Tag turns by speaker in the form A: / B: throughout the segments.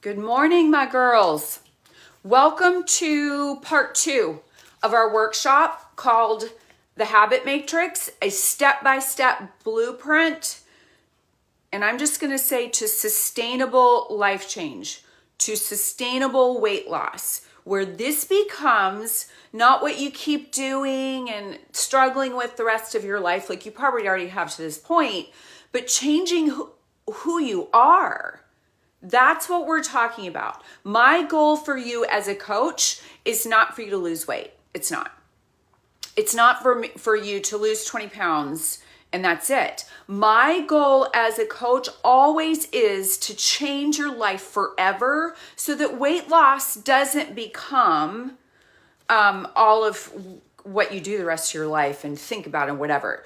A: Good morning, my girls. Welcome to part 2 of our workshop called The Habit Matrix, a step-by-step blueprint. And I'm just going to say to sustainable life change, to sustainable weight loss, where this becomes not what you keep doing and struggling with the rest of your life, like you probably already have to this point, but changing who you are. That's what we're talking about. My goal for you as a coach is not for you to lose weight. It's not. It's not for you to lose 20 pounds and that's it. My goal as a coach always is to change your life forever so that weight loss doesn't become all of what you do the rest of your life and think about and whatever.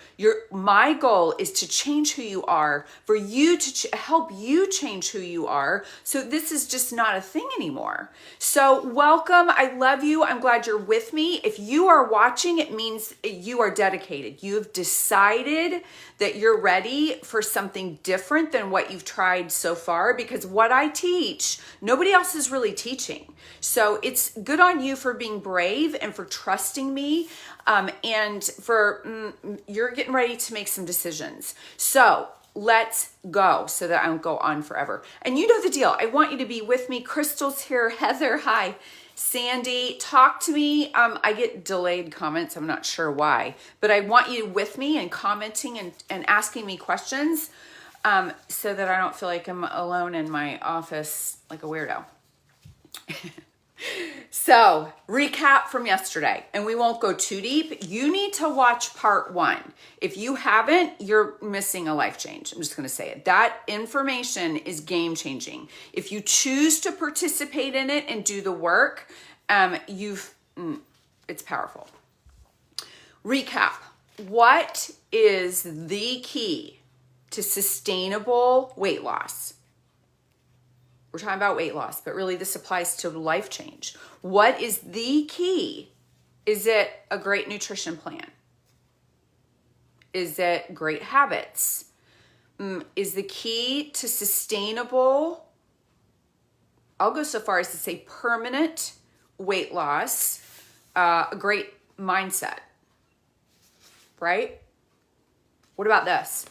A: My goal is to change who you are, for you to help you change who you are. So this is just not a thing anymore. So welcome. I love you. I'm glad you're with me. If you are watching, it means you are dedicated. You've decided that you're ready for something different than what you've tried so far, because what I teach, nobody else is really teaching. So it's good on you for being brave and for trusting me, and for you're getting ready to make some decisions. So let's go so that I don't go on forever. And you know the deal. I want you to be with me. Crystal's here. Heather, hi. Sandy, talk to me. I get delayed comments. I'm not sure why, but I want you with me and commenting and asking me questions, so that I don't feel like I'm alone in my office like a weirdo. So, recap from yesterday, and we won't go too deep. You need to watch part 1. If you haven't, you're missing a life change. I'm just going to say it. That information is game changing. If you choose to participate in it and do the work, it's powerful. Recap. What is the key to sustainable weight loss? We're talking about weight loss, but really this applies to life change. What is the key? Is it a great nutrition plan? Is it great habits? Is the key to sustainable, I'll go so far as to say permanent weight loss, a great mindset, right? What about this?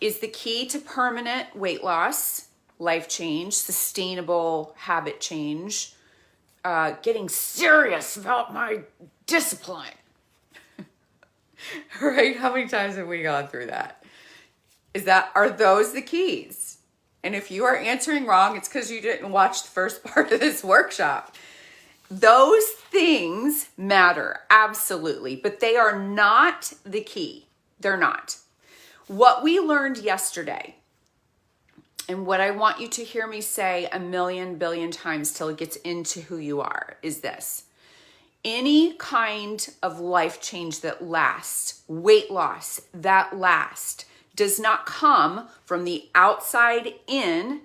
A: Is the key to permanent weight loss, life change, sustainable habit change, getting serious about my discipline? Right? How many times have we gone through that? Are those the keys? And if you are answering wrong, it's because you didn't watch the first part of this workshop. Those things matter, absolutely, but they are not the key. They're not. What we learned yesterday, and what I want you to hear me say a million billion times till it gets into who you are, is this. Any kind of life change that lasts, weight loss that lasts, does not come from the outside in.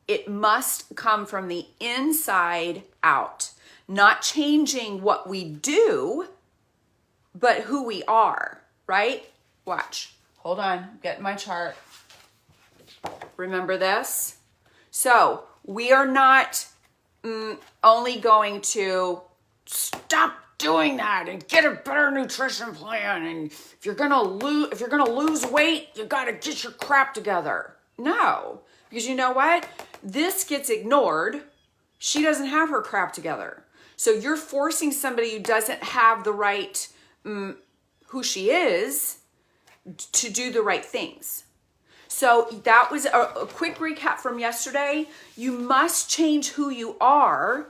A: It must come from the inside out. Not changing what we do, but who we are, right? Watch. Hold on. I'm getting my chart. Remember this? So we are not only going to stop doing that and get a better nutrition plan. And if you're gonna lose weight, you gotta get your crap together. No, because you know what? This gets ignored. She doesn't have her crap together. So you're forcing somebody who doesn't have the right, who she is, to do the right things. So that was a quick recap from yesterday. You must change who you are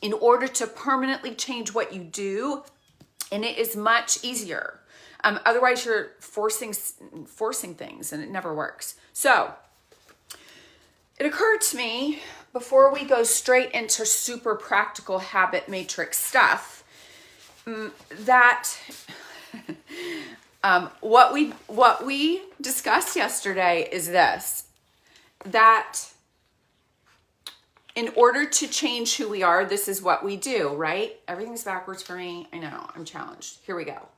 A: in order to permanently change what you do. And it is much easier. Otherwise, you're forcing things and it never works. So it occurred to me, before we go straight into super practical habit matrix stuff, that what we discussed yesterday is this, that in order to change who we are, this is what we do, right? Everything's backwards for me. I know, I'm challenged. Here we go.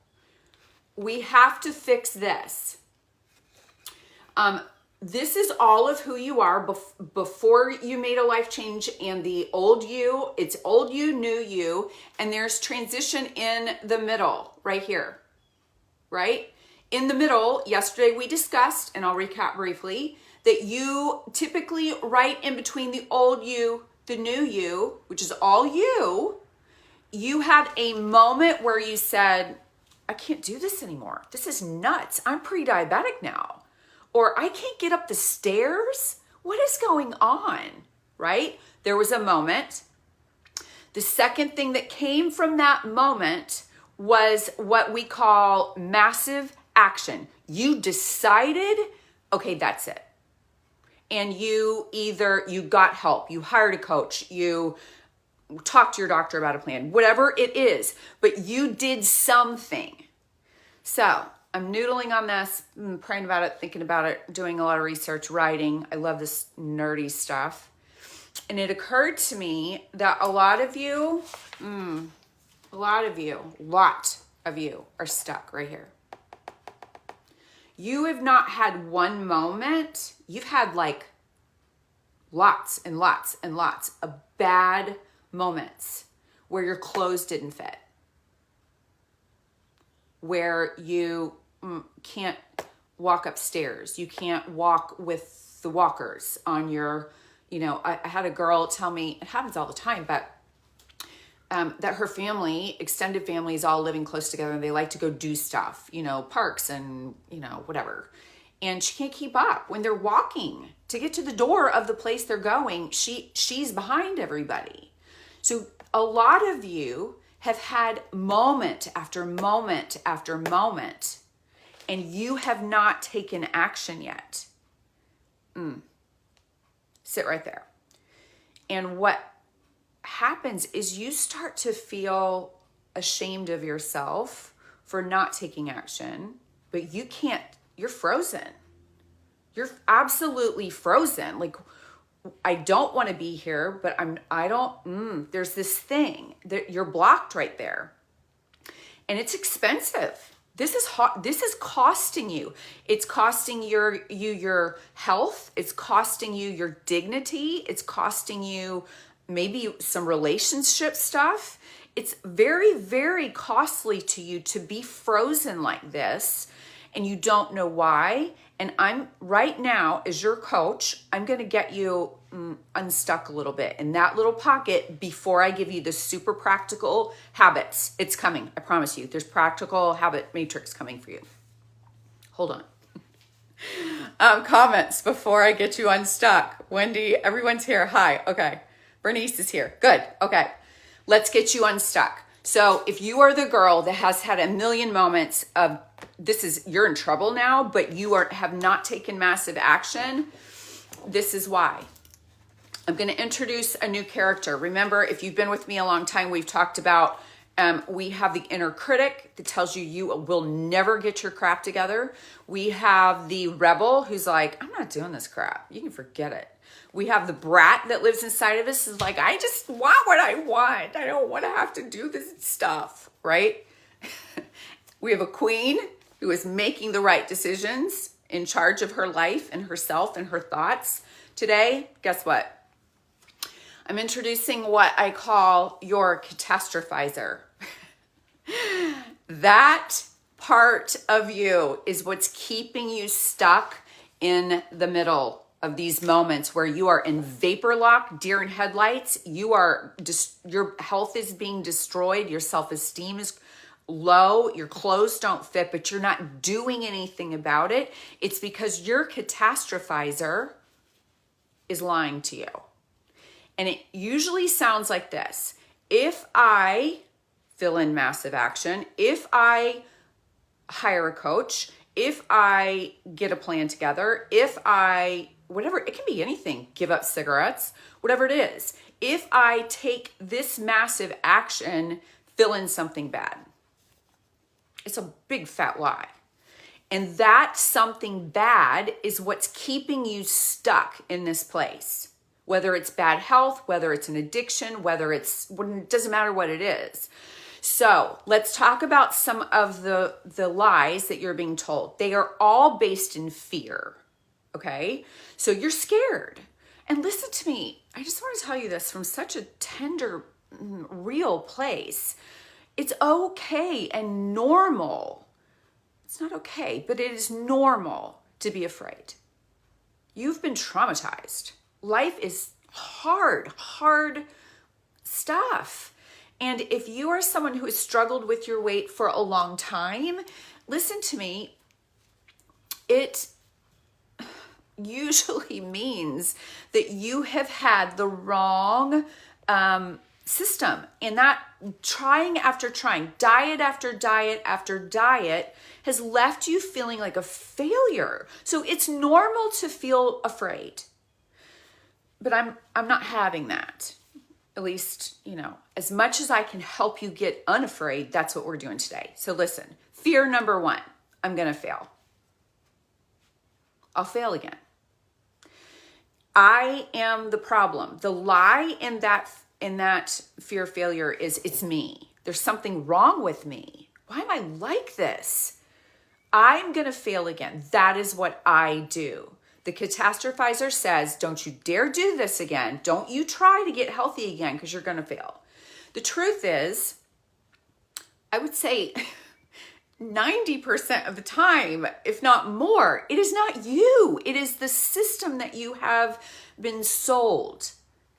A: We have to fix this. this is all of who you are before you made a life change, and the old you, it's old you, new you, and there's transition in the middle right here, right? In the middle, yesterday we discussed, and I'll recap briefly, that you typically right in between the old you, the new you, which is all you had a moment where you said, I can't do this anymore. This is nuts. I'm pre-diabetic now. Or I can't get up the stairs. What is going on, right? There was a moment. The second thing that came from that moment was what we call massive action. You decided, okay, that's it. And you got help, you hired a coach, you talked to your doctor about a plan, whatever it is, but you did something. So I'm noodling on this, praying about it, thinking about it, doing a lot of research, writing. I love this nerdy stuff. And it occurred to me that a lot of you are stuck right here. You have not had one moment. You've had like lots and lots and lots of bad moments where your clothes didn't fit, where you can't walk upstairs. You can't walk with the walkers on your, I had a girl tell me, it happens all the time, but that her family, extended family, is all living close together and they like to go do stuff, parks and, whatever. And she can't keep up. When they're walking to get to the door of the place they're going, she's behind everybody. So a lot of you have had moment after moment after moment, and you have not taken action yet. Sit right there. And what happens is you start to feel ashamed of yourself for not taking action, but you're frozen. You're absolutely frozen. Like, I don't want to be here, but there's this thing that you're blocked right there. And it's expensive. This is hot. This is costing you. It's costing your health. It's costing you your dignity. It's costing you maybe some relationship stuff. It's very, very costly to you to be frozen like this, and you don't know why. And I'm right now, as your coach, I'm going to get you unstuck a little bit in that little pocket before I give you the super practical habits. It's coming. I promise you. There's practical habit matrix coming for you. Hold on. Comments before I get you unstuck. Wendy, everyone's here. Hi. Okay. Bernice is here. Good. Okay. Let's get you unstuck. So if you are the girl that has had a million moments of you're in trouble now, but you have not taken massive action, this is why. I'm going to introduce a new character. Remember, if you've been with me a long time, we've talked about we have the inner critic that tells you will never get your crap together. We have the rebel who's like, I'm not doing this crap. You can forget it. We have the brat that lives inside of us is like, I just want what I want. I don't want to have to do this stuff, right? We have a queen who is making the right decisions, in charge of her life and herself and her thoughts. Today, guess what? I'm introducing what I call your catastrophizer. That part of you is what's keeping you stuck in the middle of these moments where you are in vapor lock, deer in headlights. Your health is being destroyed. Your self-esteem is low. Your clothes don't fit, but you're not doing anything about it. It's because your catastrophizer is lying to you. And it usually sounds like this. If I fill in massive action, if I hire a coach, if I get a plan together, whatever, it can be anything, give up cigarettes, whatever it is. If I take this massive action, fill in something bad. It's a big fat lie. And that something bad is what's keeping you stuck in this place. Whether it's bad health, whether it's an addiction, it doesn't matter what it is. So let's talk about some of the lies that you're being told. They are all based in fear. okay? So you're scared. And listen to me, I just want to tell you this from such a tender, real place. It's okay and normal. It's not okay, but it is normal to be afraid. You've been traumatized. Life is hard stuff. And if you are someone who has struggled with your weight for a long time, listen to me, it usually means that you have had the wrong system, and that trying after trying, diet after diet after diet has left you feeling like a failure. So it's normal to feel afraid, but I'm not having that. At least, as much as I can help you get unafraid, that's what we're doing today. So listen, fear number 1, I'm going to fail. I'll fail again. I am the problem. The lie in that fear of failure is it's me. There's something wrong with me. Why am I like this? I'm going to fail again. That is what I do. The catastrophizer says, don't you dare do this again. Don't you try to get healthy again because you're going to fail. The truth is, I would say 90% of the time, if not more, it is not you. It is the system that you have been sold.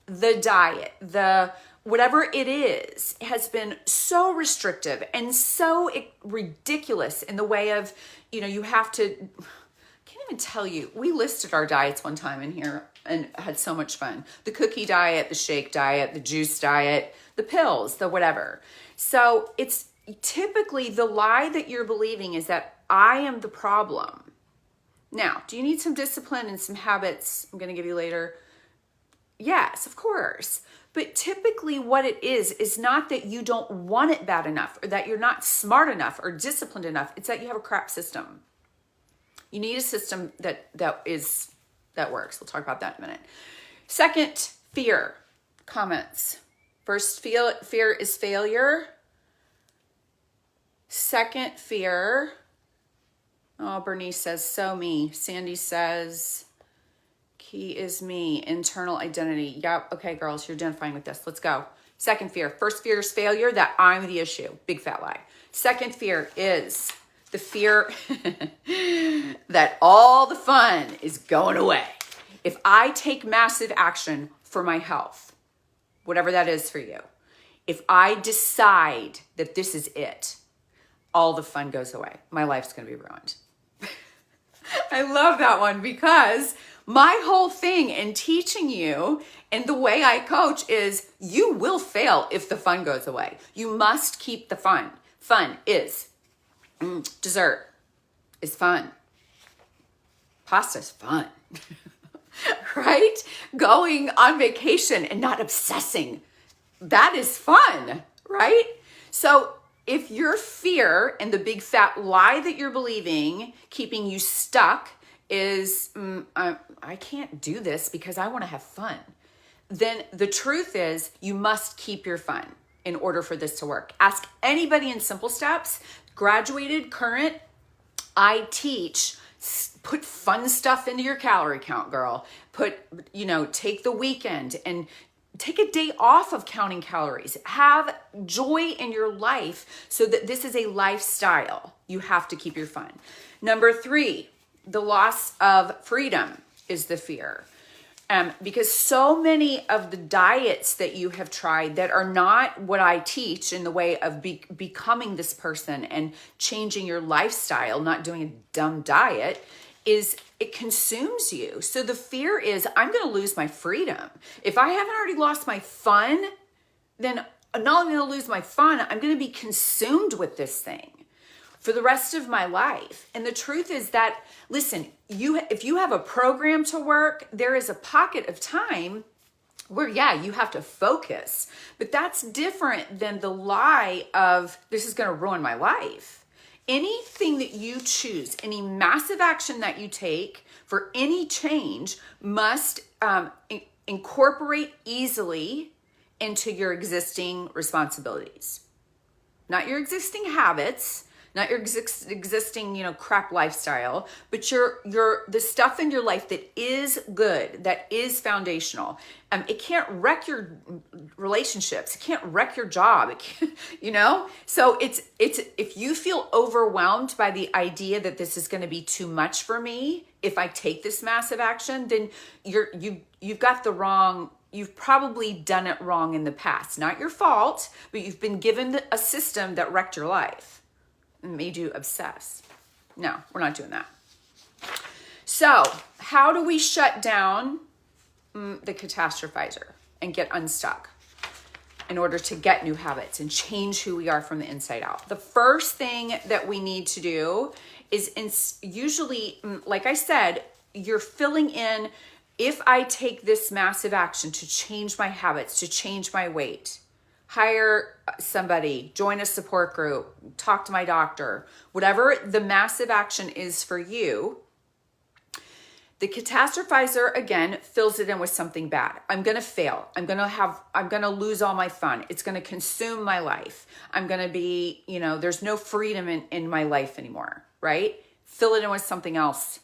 A: The diet, the whatever it is, has been so restrictive and so ridiculous in the way of, you have to, I can't even tell you. We listed our diets one time in here and had so much fun. The cookie diet, the shake diet, the juice diet, the pills, the whatever. So it's typically the lie that you're believing is that I am the problem. Now, do you need some discipline and some habits I'm going to give you later? Yes, of course. But typically what it is not that you don't want it bad enough or that you're not smart enough or disciplined enough. It's that you have a crap system. You need a system that works. We'll talk about that in a minute. Second, fear. Comments. First, fear is failure. Second, fear. Oh, Bernice says, so me. Sandy says, key is me. Internal identity. Yep. Okay, girls, you're identifying with this. Let's go. Second fear. First fear is failure, that I'm the issue. Big fat lie. Second fear is the fear that all the fun is going away. If I take massive action for my health, whatever that is for you, if I decide that this is it, all the fun goes away. My life's going to be ruined. I love that one because my whole thing in teaching you and the way I coach is you will fail if the fun goes away. You must keep the fun. Fun is dessert is fun. Pasta's fun. Right? Going on vacation and not obsessing. That is fun, right? So if your fear and the big fat lie that you're believing keeping you stuck is, I can't do this because I want to have fun, then the truth is you must keep your fun in order for this to work. Ask anybody in Simple Steps, graduated, current. I teach, put fun stuff into your calorie count, girl. Take the weekend and take a day off of counting calories. Have joy in your life so that this is a lifestyle. You have to keep your fun. Number 3, the loss of freedom is the fear. Because so many of the diets that you have tried that are not what I teach in the way of becoming this person and changing your lifestyle, not doing a dumb diet, it consumes you. So the fear is I'm going to lose my freedom. If I haven't already lost my fun, then not only going to lose my fun, I'm going to be consumed with this thing for the rest of my life. And the truth is that, listen, if you have a program to work, there is a pocket of time where, you have to focus. But that's different than the lie of this is going to ruin my life. Anything that you choose, any massive action that you take for any change must incorporate easily into your existing responsibilities. Not your existing habits, not your existing, crap lifestyle, but the stuff in your life that is good, that is foundational. It can't wreck your relationships. It can't wreck your job. It can't, So it's if you feel overwhelmed by the idea that this is going to be too much for me, if I take this massive action, then you've got the wrong. You've probably done it wrong in the past. Not your fault, but you've been given a system that wrecked your life and made you obsess. No, we're not doing that. So, how do we shut down the catastrophizer and get unstuck in order to get new habits and change who we are from the inside out? The first thing that we need to do is usually, like I said, you're filling in. If I take this massive action to change my habits, to change my weight, hire somebody, join a support group, talk to my doctor, whatever the massive action is for you, the catastrophizer, again, fills it in with something bad. I'm going to fail. I'm going to lose all my fun. It's going to consume my life. I'm going to be, there's no freedom in my life anymore, right? Fill it in with something else.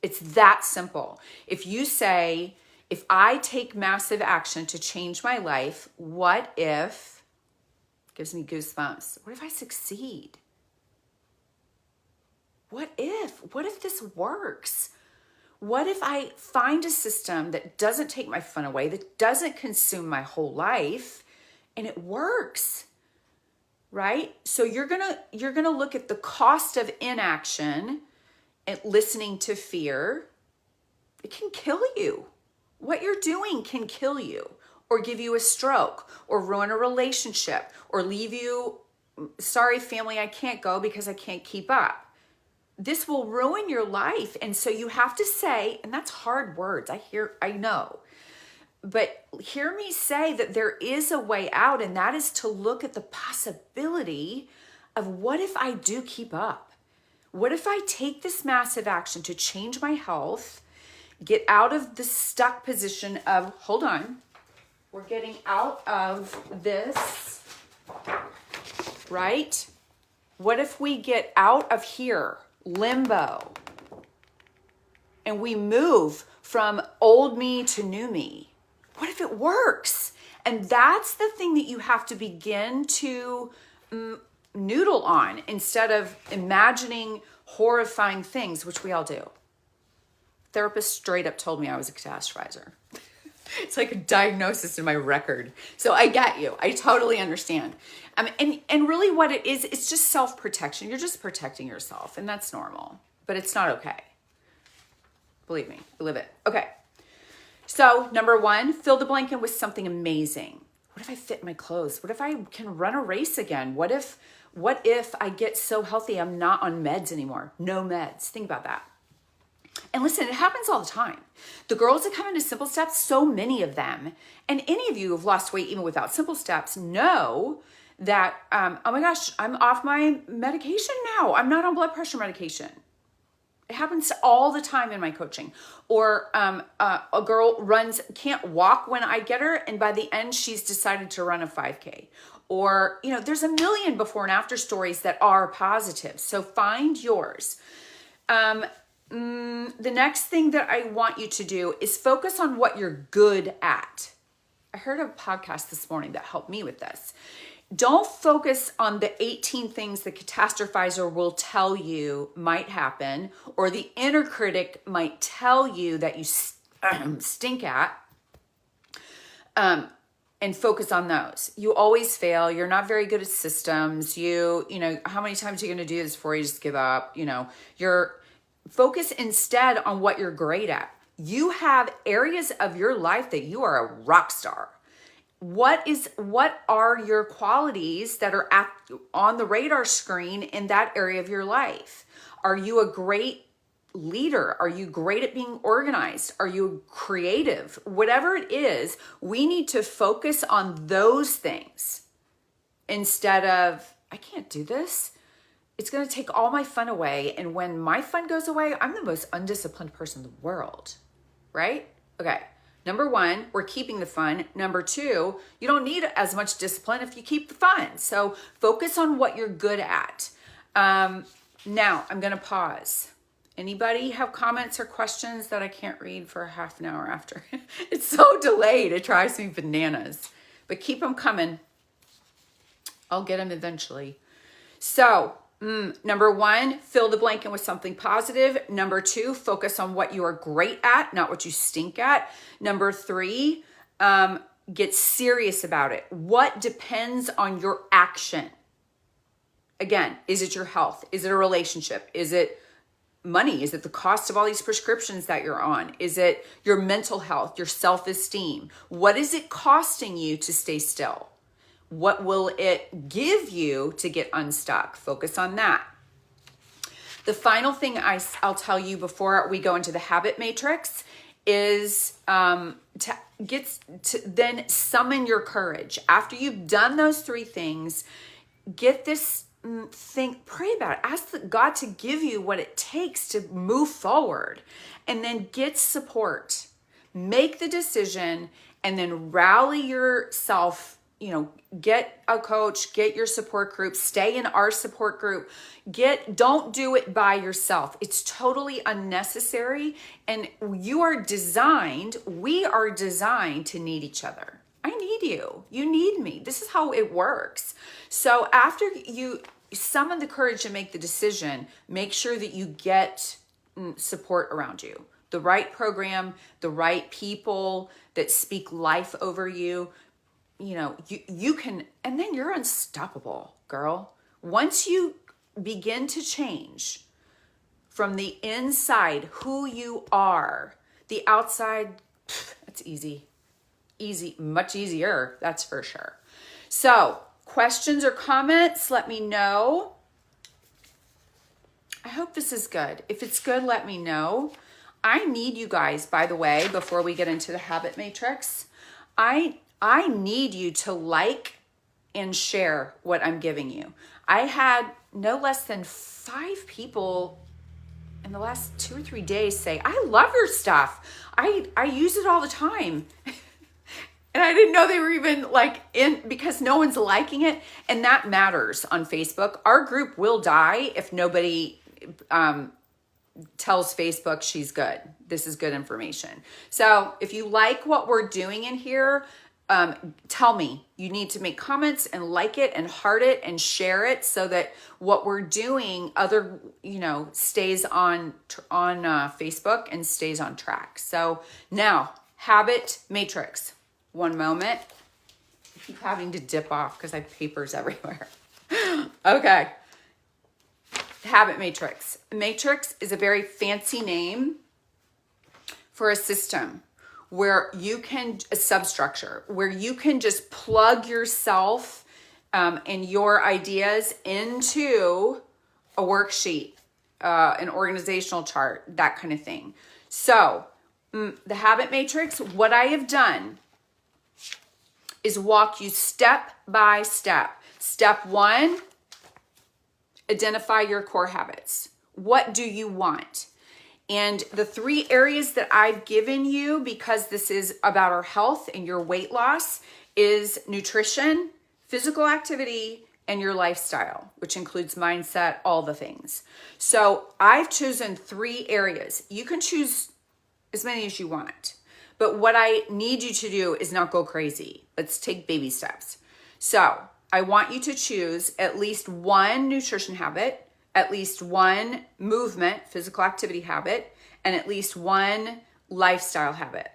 A: It's that simple. If you say, if I take massive action to change my life, what if, gives me goosebumps, what if I succeed? What if this works? What if I find a system that doesn't take my fun away, that doesn't consume my whole life, and it works, right? So you're gonna look at the cost of inaction and listening to fear. It can kill you. What you're doing can kill you, or give you a stroke, or ruin a relationship, or leave you, sorry family, I can't go because I can't keep up. This will ruin your life. And so you have to say, and that's hard words, I know, but hear me say that there is a way out, and that is to look at the possibility of, what if I do keep up? What if I take this massive action to change my health, get out of the stuck position of, hold on, we're getting out of this, right? What if we get out of here, limbo, and we move from old me to new me? What if it works? And that's the thing that you have to begin to noodle on, instead of imagining horrifying things, which we all do. Therapist straight up told me I was a catastrophizer. It's like a diagnosis in my record. So I get you. I totally understand. And really what it is, it's just self-protection. You're just protecting yourself, and that's normal, but it's not okay. Believe me, we live it. Okay. So number one, fill the blank in with something amazing. What if I fit my clothes? What if I can run a race again? What if I get so healthy I'm not on meds anymore? No meds. Think about that. And listen, it happens all the time. The girls that come into Simple Steps, so many of them, and any of you who've lost weight even without Simple Steps, know that, oh my gosh, I'm off my medication now. I'm not on blood pressure medication. It happens all the time in my coaching. Or a girl can't walk when I get her, and by the end, she's decided to run a 5K. Or, there's a million before and after stories that are positive. So find yours. The next thing that I want you to do is focus on what you're good at. I heard a podcast this morning that helped me with this. Don't focus on the 18 things the catastrophizer will tell you might happen, or the inner critic might tell you that you stink at, and focus on those. You always fail. You're not very good at systems. How many times are you going to do this before you just give up? Focus instead on what you're great at. You have areas of your life that you are a rock star. What are your qualities that are on the radar screen in that area of your life? Are you a great leader? Are you great at being organized? Are you creative? Whatever it is, we need to focus on those things instead of, I can't do this. It's going to take all my fun away. And when my fun goes away, I'm the most undisciplined person in the world, right? Okay. Number one, we're keeping the fun. Number two, you don't need as much discipline if you keep the fun. So focus on what you're good at. Now I'm going to pause. Anybody have comments or questions that I can't read for a half an hour after? It's so delayed. It drives me bananas. But keep them coming. I'll get them eventually. So, number 1, fill the blank in with something positive. Number 2, focus on what you are great at, not what you stink at. Number 3, get serious about it. What depends on your action? Again, is it your health? Is it a relationship? Is it money? Is it the cost of all these prescriptions that you're on? Is it your mental health, your self-esteem? What is it costing you to stay still? What will it give you to get unstuck? Focus on that. The final thing I'll tell you before we go into the habit matrix is to then summon your courage. After you've done those 3 things, get this pray about it. Ask God to give you what it takes to move forward, and then get support. Make the decision, and then rally yourself. Get a coach, get your support group, stay in our support group. Don't do it by yourself. It's totally unnecessary. And we are designed to need each other. I need you. You need me. This is how it works. So after you summon the courage to make the decision, make sure that you get support around you. The right program, the right people that speak life over you. You can, and then you're unstoppable, girl. Once you begin to change from the inside who you are, the outside, it's easy, much easier. That's for sure. So questions or comments, let me know. I hope this is good. If it's good, let me know. I need you guys, by the way, before we get into the habit matrix, I need you to like and share what I'm giving you. I had no less than 5 people in the last 2 or 3 days say, I love your stuff. I use it all the time. And I didn't know they were even because no one's liking it. And that matters on Facebook. Our group will die if nobody tells Facebook she's good. This is good information. So if you like what we're doing in here, tell me. You need to make comments and like it and heart it and share it so that what we're doing stays on Facebook and stays on track. So now, habit matrix. One moment. I keep having to dip off because I have papers everywhere. Okay. Habit matrix. Matrix is a very fancy name for a system where you can, a substructure, where you can just plug yourself and your ideas into a worksheet, an organizational chart, that kind of thing. So the habit matrix, what I have done is walk you step by step. Step 1, identify your core habits. What do you want? And the 3 areas that I've given you, because this is about our health and your weight loss, is nutrition, physical activity, and your lifestyle, which includes mindset, all the things. So I've chosen 3 areas. You can choose as many as you want. But what I need you to do is not go crazy. Let's take baby steps. So I want you to choose at least 1 nutrition habit, at least 1 movement, physical activity habit, and at least 1 lifestyle habit.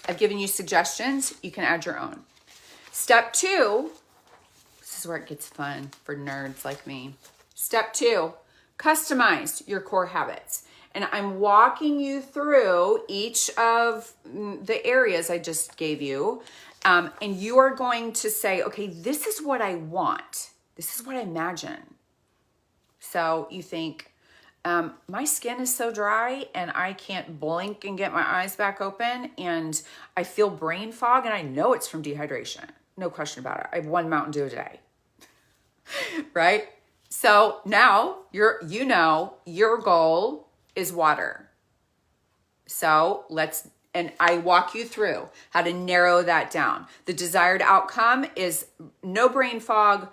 A: I've given you suggestions. You can add your own. Step 2, this is where it gets fun for nerds like me. Step 2, customize your core habits. And I'm walking you through each of the areas I just gave you. And you are going to say, okay, this is what I want. This is what I imagine. So you think, my skin is so dry and I can't blink and get my eyes back open and I feel brain fog and I know it's from dehydration. No question about it. I have 1 Mountain Dew a day, right? So now your goal is water. So and I walk you through how to narrow that down. The desired outcome is no brain fog,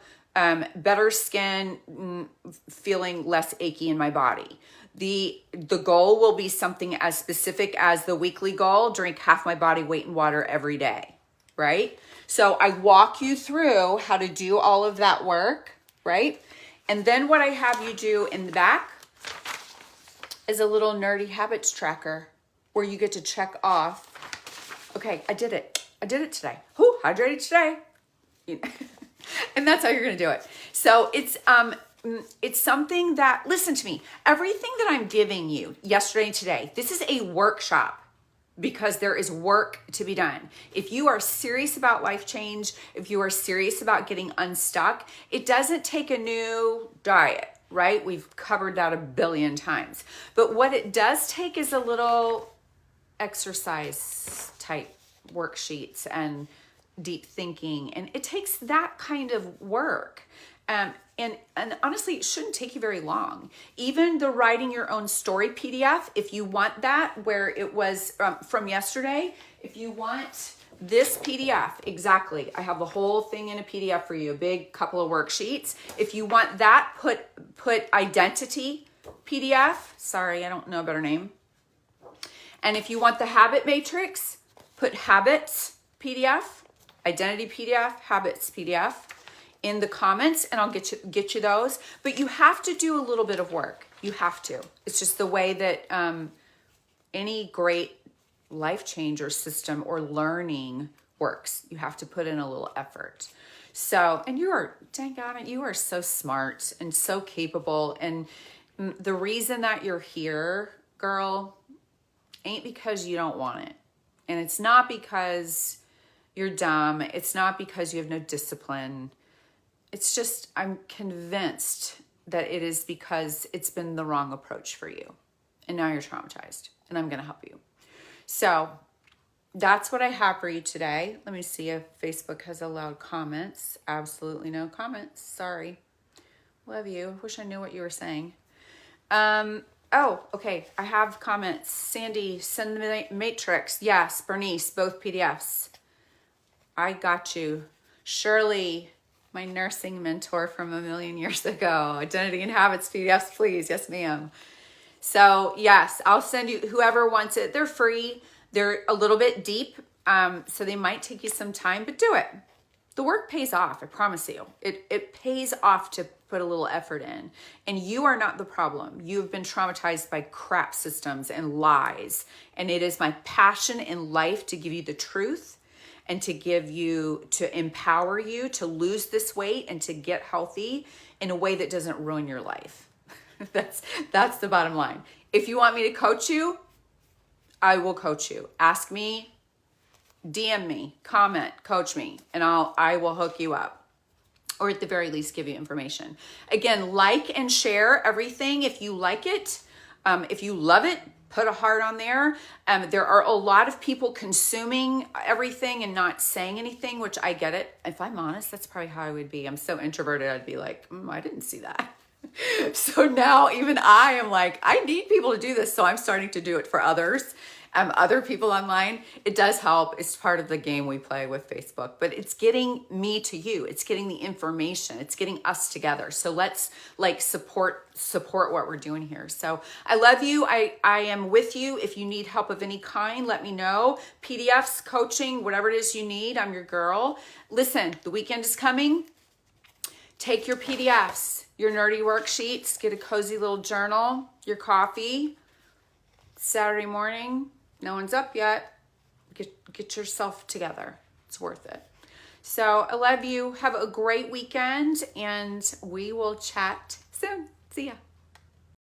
A: better skin, feeling less achy in my body. The goal will be something as specific as the weekly goal, drink half my body weight in water every day, right? So I walk you through how to do all of that work, right? And then what I have you do in the back is a little nerdy habits tracker where you get to check off, okay, I did it. I did it today. Whew, hydrated today. And that's how you're going to do it. So it's something that, listen to me, everything that I'm giving you yesterday and today, this is a workshop because there is work to be done. If you are serious about life change, if you are serious about getting unstuck, it doesn't take a new diet, right? We've covered that a billion times. But what it does take is a little exercise type worksheets and deep thinking. And it takes that kind of work. And honestly, it shouldn't take you very long. Even the writing your own story PDF, if you want that, where it was from yesterday, if you want this PDF, exactly. I have the whole thing in a PDF for you, a big couple of worksheets. If you want that, put identity PDF. Sorry, I don't know a better name. And if you want the habit matrix, put habits PDF, identity PDF, habits PDF in the comments, and I'll get you those. But you have to do a little bit of work. You have to. It's just the way that any great life change or system or learning works. You have to put in a little effort. So, and you are, dang on it, you are so smart and so capable. And the reason that you're here, girl, ain't because you don't want it. And it's not because you're dumb. It's not because you have no discipline. It's just, I'm convinced that it is because it's been the wrong approach for you. And now you're traumatized, and I'm going to help you. So that's what I have for you today. Let me see if Facebook has allowed comments. Absolutely no comments. Sorry. Love you. Wish I knew what you were saying. Oh, okay. I have comments. Sandy, send the matrix. Yes. Bernice, both PDFs. I got you. Shirley, my nursing mentor from a million years ago. Identity and habits PDFs, please. Yes, ma'am. So yes, I'll send you whoever wants it. They're free. They're a little bit deep. So they might take you some time, but do it. The work pays off. I promise you. It pays off to put a little effort in. And you are not the problem. You've been traumatized by crap systems and lies. And it is my passion in life to give you the truth and to empower you to lose this weight and to get healthy in a way that doesn't ruin your life. That's the bottom line. If you want me to coach you, I will coach you. Ask me, DM me, comment, coach me, and I will hook you up. Or at the very least, give you information. Again, like and share everything if you like it. If you love it, put a heart on there. There are a lot of people consuming everything and not saying anything, which I get it. If I'm honest, that's probably how I would be. I'm so introverted, I'd be like, I didn't see that. So now even I am like, I need people to do this. So I'm starting to do it for others. Other people online. It does help. It's part of the game we play with Facebook, but it's getting me to you. It's getting the information. It's getting us together. So let's support what we're doing here. So I love you. I am with you. If you need help of any kind, let me know. PDFs, coaching, whatever it is you need, I'm your girl. Listen, the weekend is coming. Take your PDFs, your nerdy worksheets, get a cozy little journal, your coffee. Saturday morning, no one's up yet. Get yourself together. It's worth it. So I love you. Have a great weekend, and we will chat soon. See ya.